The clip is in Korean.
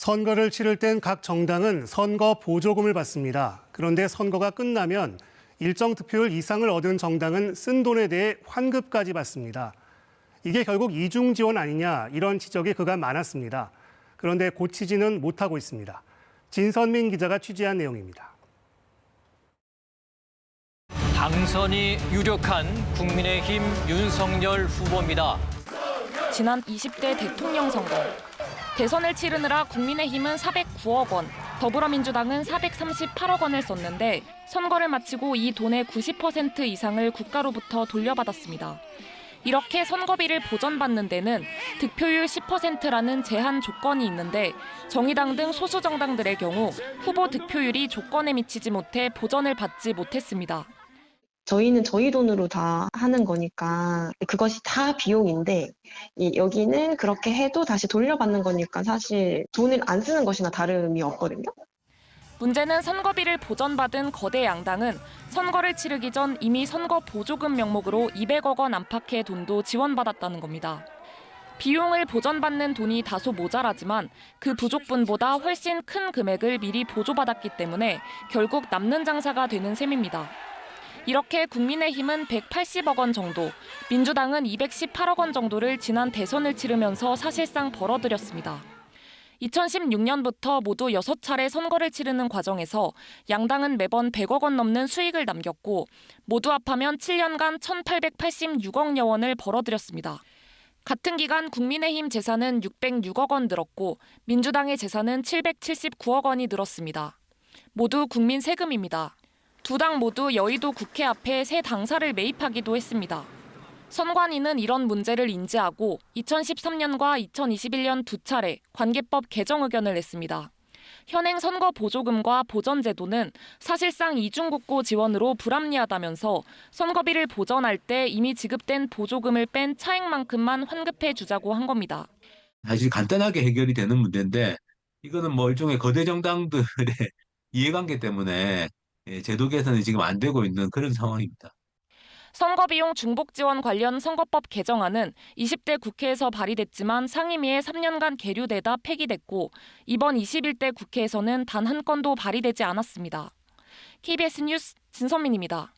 선거를 치를 땐 각 정당은 선거 보조금을 받습니다. 그런데 선거가 끝나면 일정 득표율 이상을 얻은 정당은 쓴 돈에 대해 환급까지 받습니다. 이게 결국 이중 지원 아니냐 이런 지적이 그간 많았습니다. 그런데 고치지는 못하고 있습니다. 진선민 기자가 취재한 내용입니다. 당선이 유력한 국민의힘 윤석열 후보입니다. 지난 20대 대통령 선거. 대선을 치르느라 국민의힘은 409억 원, 더불어민주당은 438억 원을 썼는데 선거를 마치고 이 돈의 90% 이상을 국가로부터 돌려받았습니다. 이렇게 선거비를 보전받는 데는 득표율 10%라는 제한 조건이 있는데 정의당 등 소수 정당들의 경우 후보 득표율이 조건에 미치지 못해 보전을 받지 못했습니다. 저희는 저희 돈으로 다 하는 거니까 그것이 다 비용인데 여기는 그렇게 해도 다시 돌려받는 거니까 사실 돈을 안 쓰는 것이나 다름이 없거든요. 문제는 선거비를 보전받은 거대 양당은 선거를 치르기 전 이미 선거 보조금 명목으로 200억 원 안팎의 돈도 지원받았다는 겁니다. 비용을 보전받는 돈이 다소 모자라지만 그 부족분보다 훨씬 큰 금액을 미리 보조받았기 때문에 결국 남는 장사가 되는 셈입니다. 이렇게 국민의힘은 180억 원 정도, 민주당은 218억 원 정도를 지난 대선을 치르면서 사실상 벌어들였습니다. 2016년부터 모두 6차례 선거를 치르는 과정에서 양당은 매번 100억 원 넘는 수익을 남겼고 모두 합하면 7년간 1,886억여 원을 벌어들였습니다. 같은 기간 국민의힘 재산은 606억 원 늘었고 민주당의 재산은 779억 원이 늘었습니다. 모두 국민 세금입니다. 두 당 모두 여의도 국회 앞에 새 당사를 매입하기도 했습니다. 선관위는 이런 문제를 인지하고 2013년과 2021년 두 차례 관계법 개정 의견을 냈습니다. 현행 선거 보조금과 보전제도는 사실상 이중국고 지원으로 불합리하다면서 선거비를 보전할 때 이미 지급된 보조금을 뺀 차액만큼만 환급해 주자고 한 겁니다. 사실 간단하게 해결이 되는 문제인데 이거는 뭐 일종의 거대 정당들의 이해관계 때문에 제도 개선이 지금 안 되고 있는 그런 상황입니다. 선거비용 중복 지원 관련 선거법 개정안은 20대 국회에서 발의됐지만 상임위에 3년간 계류되다 폐기됐고 이번 21대 국회에서는 단 한 건도 발의되지 않았습니다. KBS 뉴스 진선민입니다.